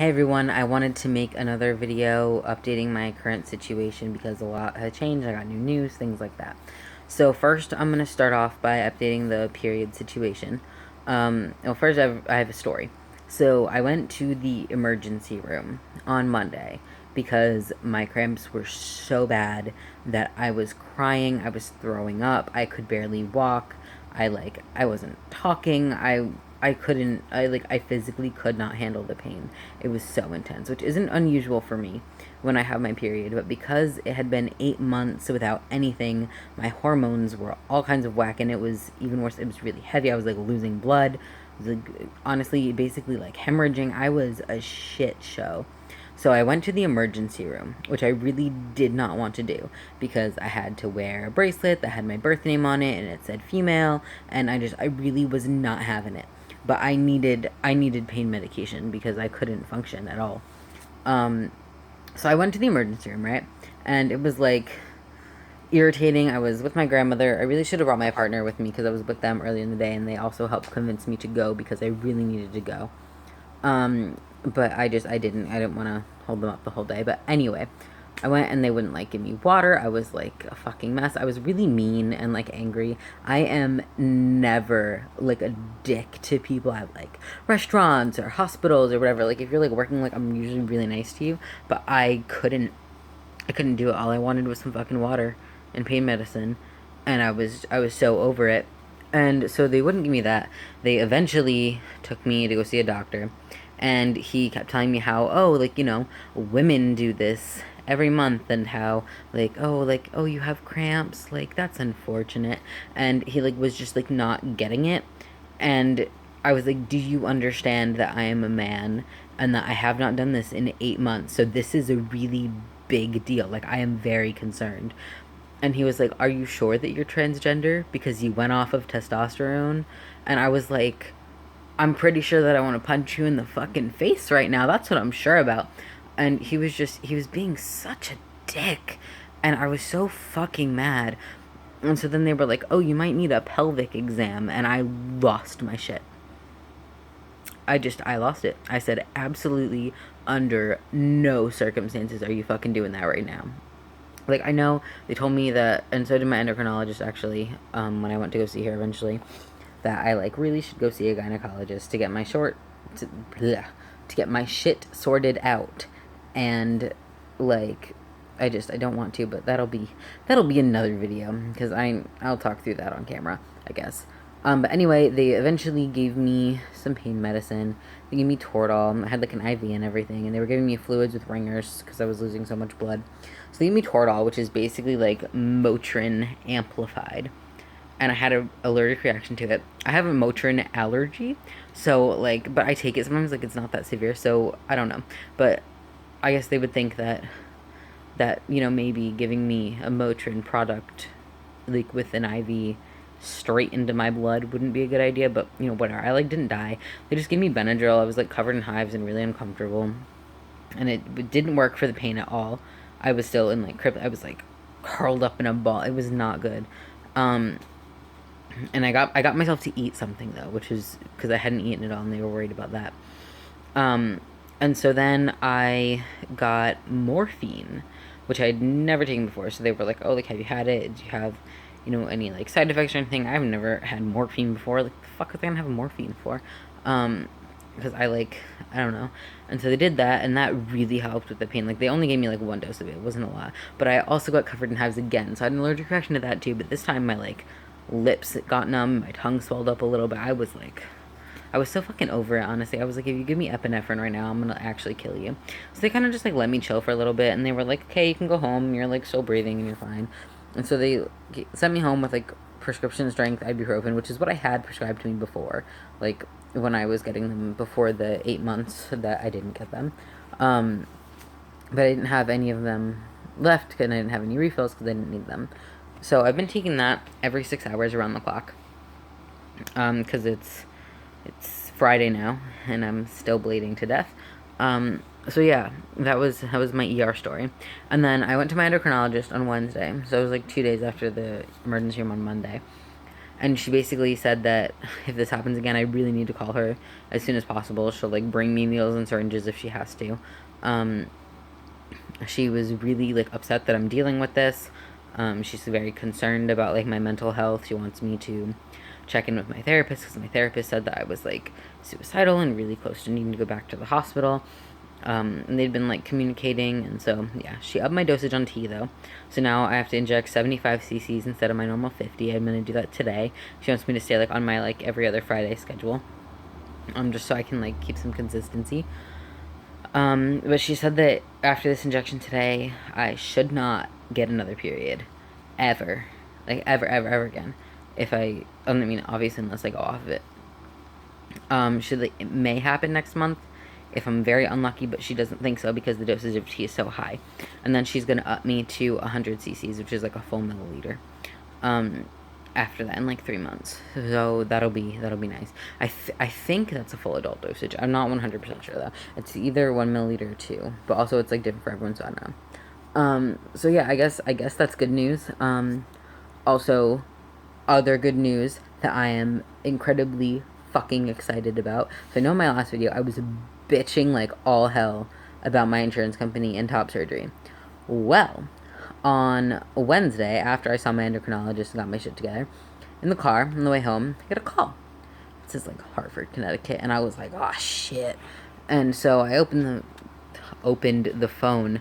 Hey everyone, I wanted to make another video updating my current situation because a lot has changed. I got new news, things like that. So first, I'm going to start off by updating the period situation. Well, first I have a story. So I went to the emergency room on Monday because my cramps were so bad that I was crying, I was throwing up, I could barely walk. I wasn't talking. I physically could not handle the pain. It was so intense, which isn't unusual for me when I have my period, but because it had been 8 months without anything, my hormones were all kinds of whack, and it was even worse. It was really heavy. I was like losing blood. It was like, honestly, basically like hemorrhaging. I was a shit show. So I went to the emergency room, which I really did not want to do because I had to wear a bracelet that had my birth name on it and it said female, and I really was not having it. But I needed pain medication because I couldn't function at all. Um, so I went to the emergency room, right? And it was like irritating. I was with my grandmother. I really should have brought my partner with me because I was with them earlier in the day, and they also helped convince me to go because I really needed to go. But I didn't want to hold them up the whole day. But anyway, I went and they wouldn't like give me water. I was like a fucking mess. I was really mean and like angry. I am never like a dick to people at like restaurants or hospitals or whatever. Like if you're like working, like I'm usually really nice to you, but I couldn't do it. All I wanted was some fucking water and pain medicine, and I was so over it. And so they wouldn't give me that. They eventually took me to go see a doctor, and he kept telling me how, oh, like, women do this every month, and how like, oh, you have cramps, like that's unfortunate. And he like was just like not getting it. And I was like, do you understand that I am a man and that I have not done this in 8 months? So this is a really big deal. Like, I am very concerned. And he was like, are you sure that you're transgender? Because you went off of testosterone. And I was like, I'm pretty sure that I want to punch you in the fucking face right now. That's what I'm sure about. And he was being such a dick. And I was so fucking mad. And so then they were like, oh, you might need a pelvic exam. And I lost my shit. I lost it. I said, absolutely under no circumstances are you fucking doing that right now. Like, I know they told me that, and so did my endocrinologist actually, when I went to go see her eventually, that I like really should go see a gynecologist to get my to, to get my shit sorted out. And like, I don't want to, but that'll be another video because I'll talk through that on camera, I guess. But anyway, they eventually gave me some pain medicine. They gave me Toradol. I had like an IV and everything, and they were giving me fluids with ringers because I was losing so much blood. So they gave me Toradol, which is basically like Motrin amplified, and I had an allergic reaction to it. I have a Motrin allergy, so like, but I take it sometimes. Like it's not that severe, so I don't know. But I guess they would think that maybe giving me a Motrin product like with an IV straight into my blood wouldn't be a good idea, but whatever. I like didn't die. They just gave me Benadryl. I was like covered in hives and really uncomfortable, and it didn't work for the pain at all. I was still in like I was like curled up in a ball. It was not good. Um, and I got myself to eat something though, which is because I hadn't eaten at all, and they were worried about that. Um, and so then I got morphine, which I'd never taken before. So they were like, "Oh, like have you had it? Did you have, any like side effects or anything?" I've never had morphine before. Like, the fuck was I gonna have morphine for? Um, because I don't know. And so they did that, and that really helped with the pain. Like they only gave me like one dose of it. It wasn't a lot, but I also got covered in hives again. So I had an allergic reaction to that too. But this time my like lips got numb, my tongue swelled up a little bit. I was so fucking over it, honestly. I was like, if you give me epinephrine right now, I'm gonna actually kill you. So they kind of just like let me chill for a little bit, and they were like, okay, you can go home. You're like still breathing, and you're fine. And so they sent me home with like prescription strength ibuprofen, which is what I had prescribed to me before, like when I was getting them before the 8 months that I didn't get them. Um, but I didn't have any of them left because I didn't have any refills because I didn't need them. So I've been taking that every 6 hours around the clock. Because it's Friday now, and I'm still bleeding to death. So yeah, that was my ER story. And then I went to my endocrinologist on Wednesday. So it was like 2 days after the emergency room on Monday. And she basically said that if this happens again, I really need to call her as soon as possible. She'll like bring me needles and syringes if she has to. She was really like upset that I'm dealing with this. She's very concerned about like my mental health. She wants me to check in with my therapist because my therapist said that I was like suicidal and really close to needing to go back to the hospital. And they'd been like communicating, and so yeah, she upped my dosage on tea though. So now I have to inject 75 cc's instead of my normal 50. I'm gonna do that today. She wants me to stay like on my like every other Friday schedule, just so I can like keep some consistency. But she said that after this injection today, I should not get another period, ever, like ever again. If I mean, obviously unless I go off of it. It may happen next month if I'm very unlucky, but she doesn't think so because the dosage of tea is so high. And then she's gonna up me to 100 cc's, which is like a full milliliter. After that in like 3 months, so that'll be nice. I think that's a full adult dosage. I'm not 100% sure though. It's either 1 milliliter or 2, but also it's like different for everyone, so I don't know. So yeah, I guess that's good news. Also, other good news that I am incredibly fucking excited about. So I know in my last video I was bitching like all hell about my insurance company and top surgery. Well, on Wednesday, after I saw my endocrinologist and got my shit together, in the car on the way home, I get a call. It says like Hartford, Connecticut, and I was like, oh shit. And so I opened the phone.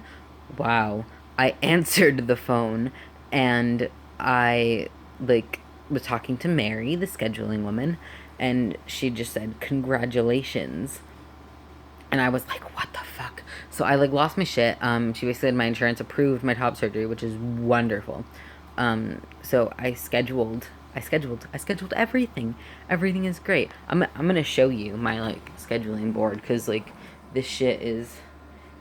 Wow. I answered the phone, and I like was talking to Mary, the scheduling woman, and she just said congratulations. And I was like, what the fuck? So I like lost my shit. She basically said my insurance approved my top surgery, which is wonderful. So I scheduled everything. Everything is great. I'm gonna show you my like scheduling board because like this shit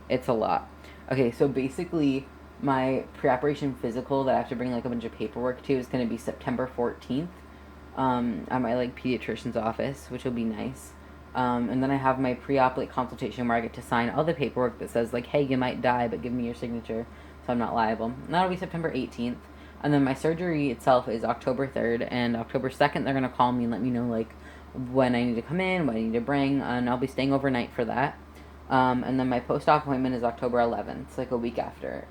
it's a lot. Okay, so basically my pre-operation physical that I have to bring like a bunch of paperwork to is gonna be September 14th. At my like pediatrician's office, which will be nice. And then I have my pre-op like consultation where I get to sign all the paperwork that says like, hey, you might die, but give me your signature so I'm not liable. And that'll be September 18th. And then my surgery itself is October 3rd, and October 2nd they're gonna call me and let me know like when I need to come in, what I need to bring, and I'll be staying overnight for that. And then my post-op appointment is October 11th, like a week after.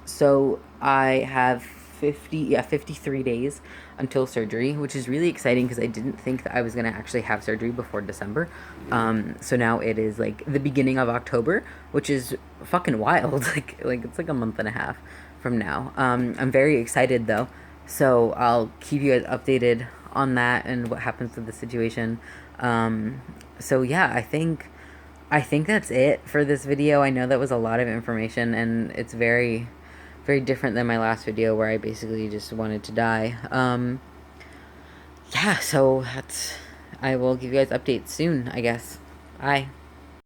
So I have 53 days until surgery, which is really exciting because I didn't think that I was going to actually have surgery before December. So now it is like the beginning of October, which is fucking wild. like it's like a month and a half from now. I'm very excited though. So I'll keep you guys updated on that and what happens with the situation. So yeah, I think that's it for this video. I know that was a lot of information, and it's very different than my last video where I basically just wanted to die. Yeah, so I will give you guys updates soon, I guess. Bye.